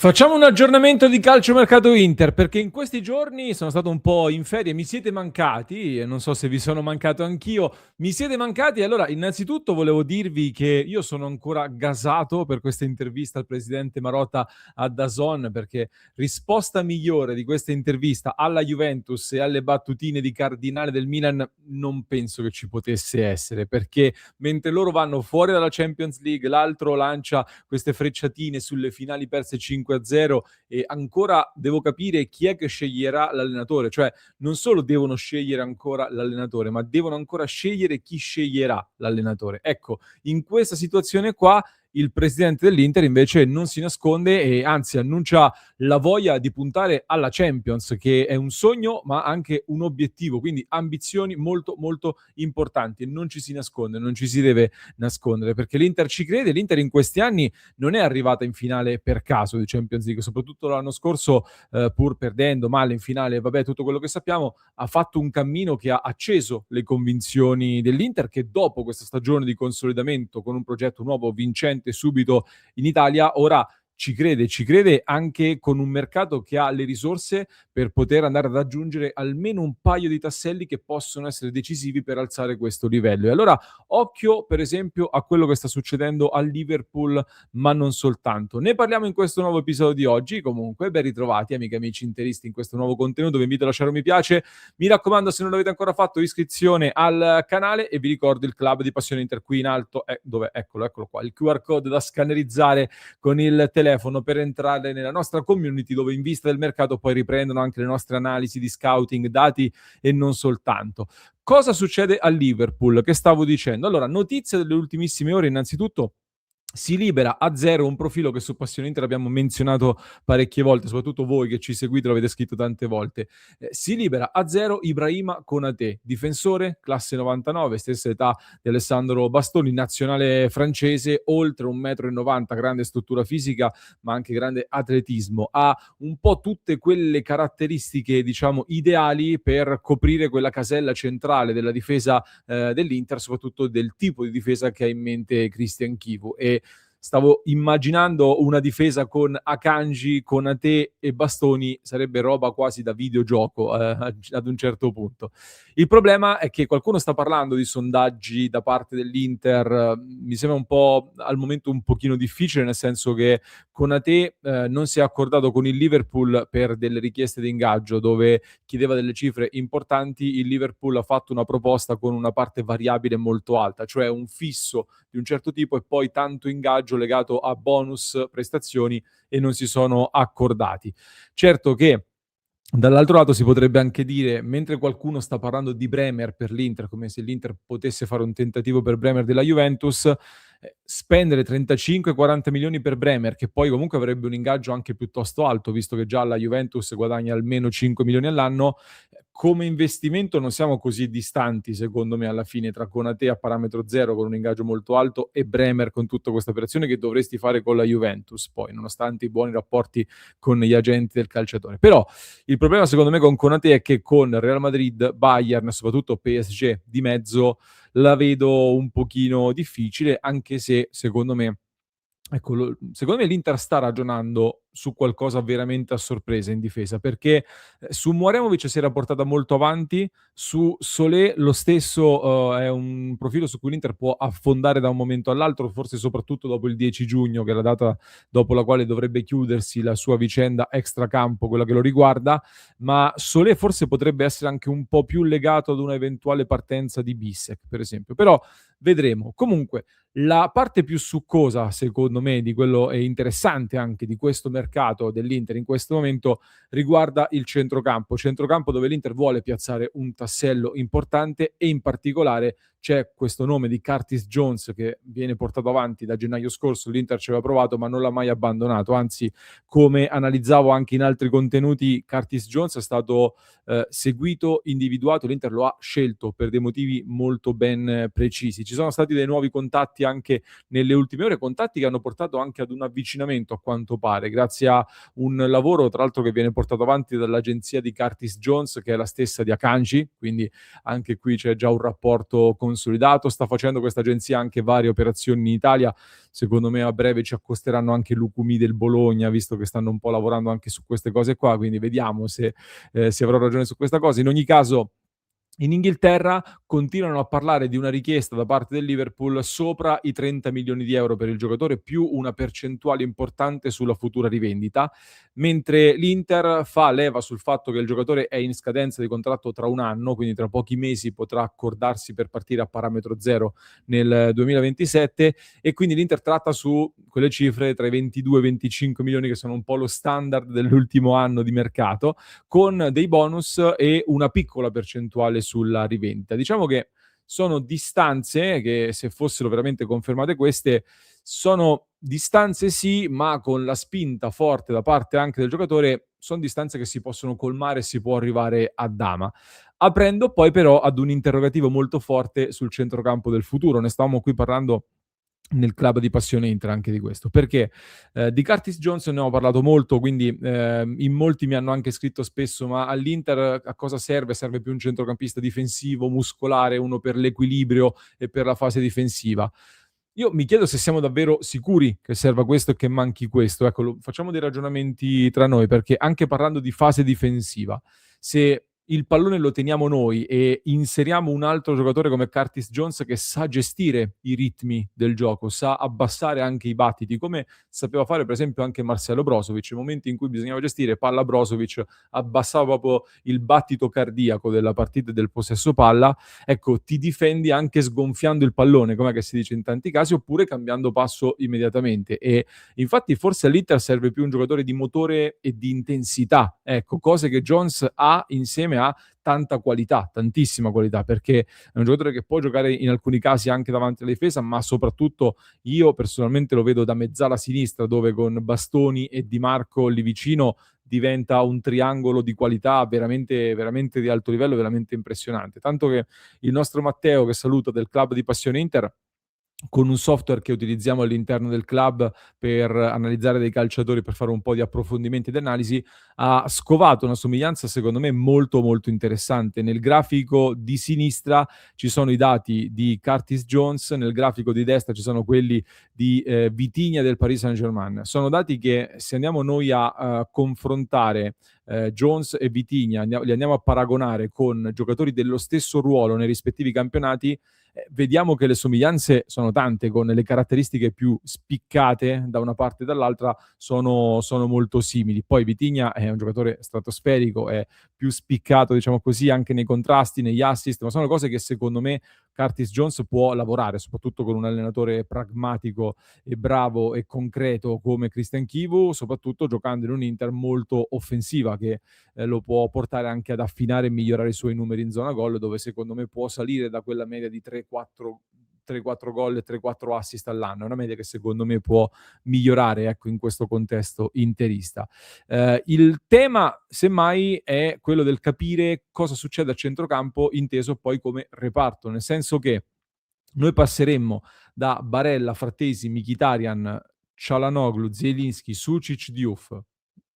Facciamo un aggiornamento di calciomercato Inter, perché in questi giorni sono stato un po' in ferie, mi siete mancati, e non so se vi sono mancato anch'io, mi siete mancati. Allora, innanzitutto volevo dirvi che io sono ancora gasato per questa intervista al presidente Marotta a DAZN, perché risposta migliore di questa intervista alla Juventus e alle battutine di Cardinale del Milan non penso che ci potesse essere, perché mentre loro vanno fuori dalla Champions League, l'altro lancia queste frecciatine sulle finali perse 5-0 e ancora devo capire chi è che sceglierà l'allenatore, cioè non solo devono scegliere ancora l'allenatore, ma devono ancora scegliere chi sceglierà l'allenatore. Ecco, in questa situazione qua il presidente dell'Inter invece non si nasconde e anzi annuncia la voglia di puntare alla Champions, che è un sogno ma anche un obiettivo, quindi ambizioni molto molto importanti. Non ci si nasconde, non ci si deve nascondere, perché l'Inter ci crede. L'Inter in questi anni non è arrivata in finale per caso di Champions League, soprattutto l'anno scorso, pur perdendo male in finale, vabbè, tutto quello che sappiamo, ha fatto un cammino che ha acceso le convinzioni dell'Inter, che dopo questa stagione di consolidamento con un progetto nuovo vincente subito in Italia, ora ci crede anche con un mercato che ha le risorse per poter andare ad aggiungere almeno un paio di tasselli che possono essere decisivi per alzare questo livello. E allora occhio per esempio a quello che sta succedendo al Liverpool, ma non soltanto. Ne parliamo in questo nuovo episodio di oggi. Comunque, ben ritrovati amiche e amici interisti in questo nuovo contenuto. Vi invito a lasciare un mi piace. Mi raccomando, se non l'avete ancora fatto, iscrizione al canale e vi ricordo il club di Passione Inter qui in alto. Dove? Eccolo qua. Il QR code da scannerizzare con il telefono per entrare nella nostra community, dove in vista del mercato poi riprendono anche le nostre analisi di scouting, dati e non soltanto. Cosa succede a Liverpool? Che stavo dicendo? Allora, notizia delle ultimissime ore, innanzitutto si libera a zero un profilo che su Passione Inter abbiamo menzionato parecchie volte, soprattutto voi che ci seguite, lo avete scritto tante volte. Si libera a zero Ibrahima Konaté, difensore, classe 99, stessa età di Alessandro Bastoni, nazionale francese, oltre 1,90 m, grande struttura fisica, ma anche grande atletismo. Ha un po' tutte quelle caratteristiche, diciamo, ideali per coprire quella casella centrale della difesa dell'Inter, soprattutto del tipo di difesa che ha in mente Christian Chivu. E stavo immaginando una difesa con Akanji, Konaté e Bastoni, sarebbe roba quasi da videogioco ad un certo punto. Il problema è che qualcuno sta parlando di sondaggi da parte dell'Inter, mi sembra un po' al momento un pochino difficile, nel senso che Konaté non si è accordato con il Liverpool per delle richieste di ingaggio dove chiedeva delle cifre importanti. Il Liverpool ha fatto una proposta con una parte variabile molto alta, cioè un fisso di un certo tipo e poi tanto ingaggio legato a bonus, prestazioni, e non si sono accordati. Certo che dall'altro lato si potrebbe anche dire, mentre qualcuno sta parlando di Bremer per l'Inter, come se l'Inter potesse fare un tentativo per Bremer della Juventus, spendere 35-40 milioni per Bremer, che poi comunque avrebbe un ingaggio anche piuttosto alto, visto che già la Juventus guadagna almeno 5 milioni all'anno, come investimento non siamo così distanti, secondo me, alla fine, tra Konaté a parametro zero con un ingaggio molto alto e Bremer con tutta questa operazione che dovresti fare con la Juventus, poi, nonostante i buoni rapporti con gli agenti del calciatore. Però il problema secondo me con Konaté è che con Real Madrid, Bayern, soprattutto PSG di mezzo, la vedo un pochino difficile, anche se secondo me, ecco, secondo me l'Inter sta ragionando su qualcosa veramente a sorpresa in difesa, perché su Mouremovic si era portata molto avanti, su Solé lo stesso, è un profilo su cui l'Inter può affondare da un momento all'altro, forse soprattutto dopo il 10 giugno, che è la data dopo la quale dovrebbe chiudersi la sua vicenda extracampo, quella che lo riguarda, ma Solé forse potrebbe essere anche un po' più legato ad una eventuale partenza di Bissek, per esempio. Però vedremo. Comunque, la parte più succosa, secondo me, di quello e interessante anche di questo mercato dell'Inter in questo momento riguarda il centrocampo dove l'Inter vuole piazzare un tassello importante e in particolare c'è questo nome di Curtis Jones che viene portato avanti da gennaio scorso, l'Inter ci aveva provato ma non l'ha mai abbandonato, anzi come analizzavo anche in altri contenuti Curtis Jones è stato seguito, individuato, l'Inter lo ha scelto per dei motivi molto ben precisi. Ci sono stati dei nuovi contatti anche nelle ultime ore, contatti che hanno portato anche ad un avvicinamento a quanto pare, grazie a un lavoro tra l'altro che viene portato avanti dall'agenzia di Curtis Jones che è la stessa di Akanji, quindi anche qui c'è già un rapporto consolidato, sta facendo questa agenzia anche varie operazioni in Italia, secondo me a breve ci accosteranno anche Lucumi del Bologna, visto che stanno un po' lavorando anche su queste cose qua, quindi vediamo se avrò ragione su questa cosa. In ogni caso, in Inghilterra continuano a parlare di una richiesta da parte del Liverpool sopra i 30 milioni di euro per il giocatore, più una percentuale importante sulla futura rivendita, mentre l'Inter fa leva sul fatto che il giocatore è in scadenza di contratto tra un anno, quindi tra pochi mesi potrà accordarsi per partire a parametro zero nel 2027, e quindi l'Inter tratta su quelle cifre tra i 22 e i 25 milioni che sono un po' lo standard dell'ultimo anno di mercato, con dei bonus e una piccola percentuale sulla rivendita. Diciamo che sono distanze che, se fossero veramente confermate queste, sono distanze sì, ma con la spinta forte da parte anche del giocatore, son distanze che si possono colmare e si può arrivare a dama. Aprendo poi però ad un interrogativo molto forte sul centrocampo del futuro. Ne stavamo qui parlando nel club di Passione Inter anche di questo. Perché di Curtis Jones ne ho parlato molto, quindi in molti mi hanno anche scritto spesso: ma all'Inter a cosa serve? Serve più un centrocampista difensivo, muscolare, uno per l'equilibrio e per la fase difensiva. Io mi chiedo se siamo davvero sicuri che serva questo e che manchi questo. Ecco, facciamo dei ragionamenti tra noi, perché anche parlando di fase difensiva, se il pallone lo teniamo noi e inseriamo un altro giocatore come Curtis Jones che sa gestire i ritmi del gioco, sa abbassare anche i battiti, come sapeva fare per esempio anche Marcelo Brozovic, nei momenti in cui bisognava gestire palla Brozovic abbassava proprio il battito cardiaco della partita e del possesso palla. Ecco, ti difendi anche sgonfiando il pallone, come si dice in tanti casi, oppure cambiando passo immediatamente. E infatti forse all'Inter serve più un giocatore di motore e di intensità, ecco, cose che Jones ha insieme a tanta qualità, tantissima qualità, perché è un giocatore che può giocare in alcuni casi anche davanti alla difesa, ma soprattutto io personalmente lo vedo da mezzala sinistra, dove con Bastoni e Di Marco lì vicino diventa un triangolo di qualità veramente, veramente di alto livello, veramente impressionante. Tanto che il nostro Matteo, che saluto, del club di Passione Inter, con un software che utilizziamo all'interno del club per analizzare dei calciatori, per fare un po' di approfondimenti ed analisi, ha scovato una somiglianza secondo me molto molto interessante. Nel grafico di sinistra ci sono i dati di Curtis Jones, nel grafico di destra ci sono quelli di Vitinha del Paris Saint-Germain. Sono dati che, se andiamo noi a confrontare Jones e Vitinha, li andiamo a paragonare con giocatori dello stesso ruolo nei rispettivi campionati, vediamo che le somiglianze sono tante, con le caratteristiche più spiccate da una parte e dall'altra sono molto simili. Poi Vitinha è un giocatore stratosferico, è più spiccato, diciamo così, anche nei contrasti, negli assist, ma sono cose che secondo me Curtis Jones può lavorare, soprattutto con un allenatore pragmatico e bravo e concreto come Christian Chivu, soprattutto giocando in un Inter molto offensiva, che lo può portare anche ad affinare e migliorare i suoi numeri in zona gol, dove secondo me può salire da quella media di 3-4 gol e 3-4 assist all'anno. È una media che secondo me può migliorare, ecco, in questo contesto interista. Il tema, semmai, è quello del capire cosa succede a centrocampo, inteso poi come reparto, nel senso che noi passeremmo da Barella, Frattesi, Mkhitaryan, Çalhanoğlu, Zielinski, Sucic, Diouf.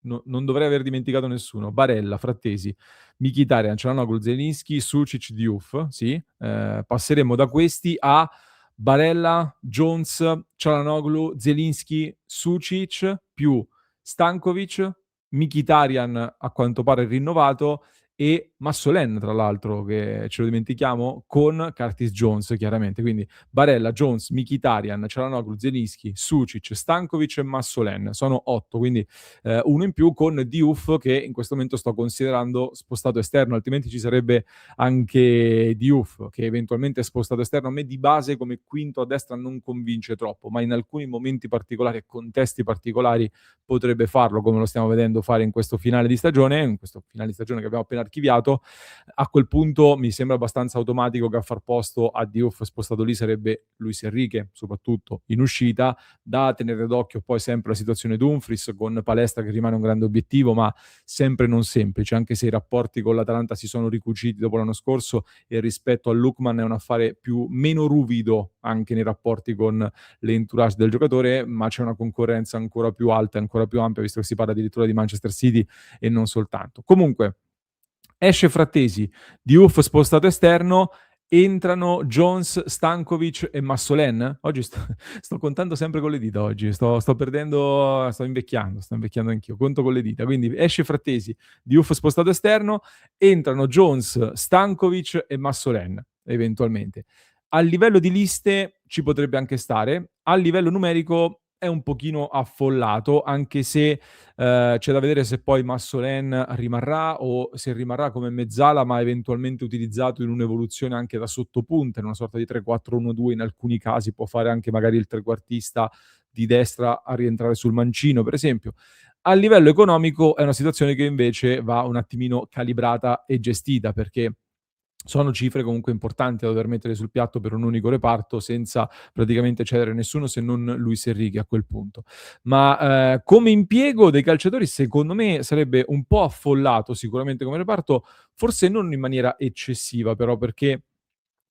Non dovrei aver dimenticato nessuno. Barella, Frattesi, Mkhitaryan, Çalhanoğlu, Zielinski, Sucic, Diouf, sì. Passeremo da questi a Barella, Jones, Çalhanoğlu, Zielinski, Sucic, più Stankovic, Mkhitaryan a quanto pare rinnovato, e Massolen, tra l'altro, che ce lo dimentichiamo, con Curtis Jones, chiaramente. Quindi Barella, Jones, Mkhitaryan, Çalhanoğlu, Zielinski, Sucic, Stankovic e Massolen. Sono 8, quindi uno in più con Diouf, che in questo momento sto considerando spostato esterno, altrimenti ci sarebbe anche Diouf, che eventualmente è spostato esterno. A me di base come quinto a destra non convince troppo, ma in alcuni momenti particolari e contesti particolari potrebbe farlo, come lo stiamo vedendo fare in questo finale di stagione che abbiamo appena archiviato. A quel punto mi sembra abbastanza automatico che a far posto a Diouf spostato lì sarebbe Luis Enrique, soprattutto in uscita. Da tenere d'occhio poi sempre la situazione Dumfries, con Palestra che rimane un grande obiettivo, ma sempre non semplice, anche se i rapporti con l'Atalanta si sono ricuciti dopo l'anno scorso, e rispetto a Lookman è un affare meno ruvido anche nei rapporti con l'entourage del giocatore, ma c'è una concorrenza ancora più alta e ancora più ampia, visto che si parla addirittura di Manchester City e non soltanto. Comunque, esce Frattesi, Diouf spostato esterno, entrano Jones, Stankovic e Massolen. Oggi sto contando sempre con le dita oggi, sto invecchiando anch'io, conto con le dita. Quindi esce Frattesi, Diouf spostato esterno, entrano Jones, Stankovic e Massolen, eventualmente. A livello di liste ci potrebbe anche stare, a livello numerico è un pochino affollato, anche se c'è da vedere se poi Massolen rimarrà o se rimarrà come mezzala, ma eventualmente utilizzato in un'evoluzione anche da sottopunta, in una sorta di 3-4-1-2 in alcuni casi, può fare anche magari il trequartista di destra a rientrare sul mancino, per esempio. A livello economico è una situazione che invece va un attimino calibrata e gestita, perché sono cifre comunque importanti da dover mettere sul piatto per un unico reparto senza praticamente cedere nessuno se non Luis Enrique a quel punto. Ma come impiego dei calciatori secondo me sarebbe un po' affollato sicuramente come reparto, forse non in maniera eccessiva però, perché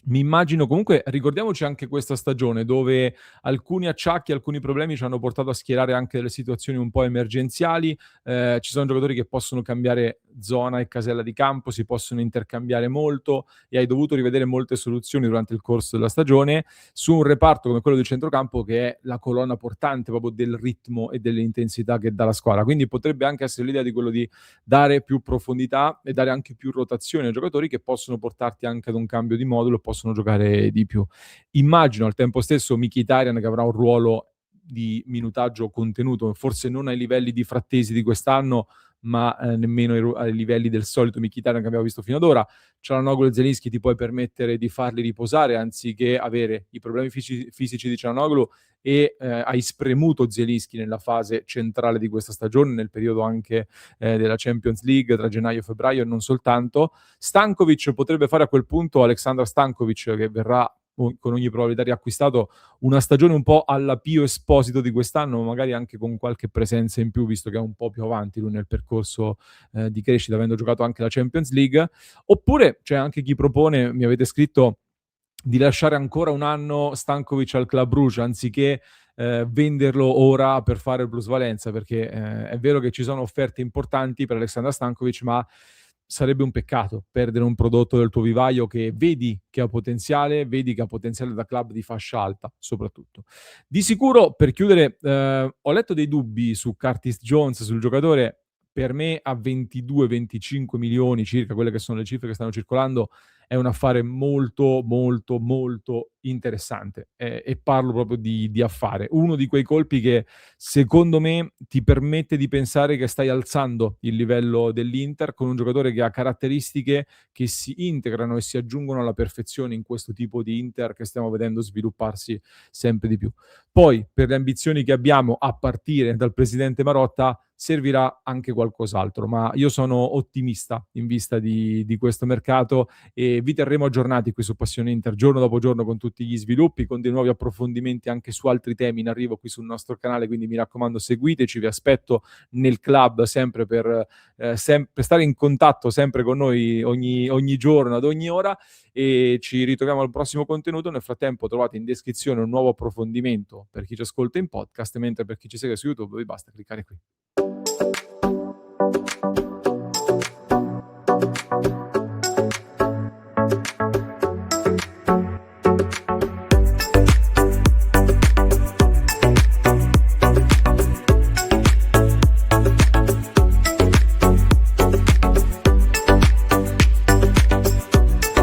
mi immagino comunque ricordiamoci anche questa stagione dove alcuni acciacchi, alcuni problemi ci hanno portato a schierare anche delle situazioni un po' emergenziali, ci sono giocatori che possono cambiare zona e casella di campo, si possono intercambiare molto e hai dovuto rivedere molte soluzioni durante il corso della stagione su un reparto come quello del centrocampo che è la colonna portante proprio del ritmo e dell'intensità che dà la squadra. Quindi potrebbe anche essere l'idea di quello di dare più profondità e dare anche più rotazione ai giocatori che possono portarti anche ad un cambio di modulo e possono giocare di più. Immagino al tempo stesso Mkhitaryan che avrà un ruolo di minutaggio contenuto, forse non ai livelli di Frattesi di quest'anno, ma nemmeno ai livelli del solito Mkhitaryan che abbiamo visto fino ad ora. Çalhanoğlu e Zelinski ti puoi permettere di farli riposare anziché avere i problemi fisici di Çalhanoğlu e hai spremuto Zelinski nella fase centrale di questa stagione, nel periodo anche della Champions League tra gennaio e febbraio e non soltanto. Stankovic potrebbe fare a quel punto Aleksandar Stankovic che verrà con ogni probabilità riacquistato una stagione un po' alla Pio Esposito di quest'anno, magari anche con qualche presenza in più, visto che è un po' più avanti lui nel percorso di crescita, avendo giocato anche la Champions League. Oppure c'è anche chi propone, mi avete scritto, di lasciare ancora un anno Stankovic al Club Brugge anziché venderlo ora per fare il plusvalenza, perché è vero che ci sono offerte importanti per Aleksandar Stankovic, ma sarebbe un peccato perdere un prodotto del tuo vivaio che vedi che ha potenziale, vedi che ha potenziale da club di fascia alta soprattutto. Di sicuro, per chiudere, ho letto dei dubbi su Curtis Jones, sul giocatore. Per me a 22-25 milioni circa, quelle che sono le cifre che stanno circolando, è un affare molto, molto, molto interessante e parlo proprio di affare. Uno di quei colpi che secondo me ti permette di pensare che stai alzando il livello dell'Inter con un giocatore che ha caratteristiche che si integrano e si aggiungono alla perfezione in questo tipo di Inter che stiamo vedendo svilupparsi sempre di più. Poi, per le ambizioni che abbiamo a partire dal presidente Marotta, servirà anche qualcos'altro, ma io sono ottimista in vista di questo mercato e vi terremo aggiornati qui su Passione Inter giorno dopo giorno con tutti gli sviluppi, con dei nuovi approfondimenti anche su altri temi in arrivo qui sul nostro canale, quindi mi raccomando seguiteci, vi aspetto nel club sempre per stare in contatto sempre con noi ogni giorno, ad ogni ora e ci ritroviamo al prossimo contenuto. Nel frattempo trovate in descrizione un nuovo approfondimento per chi ci ascolta in podcast, mentre per chi ci segue su YouTube vi basta cliccare qui.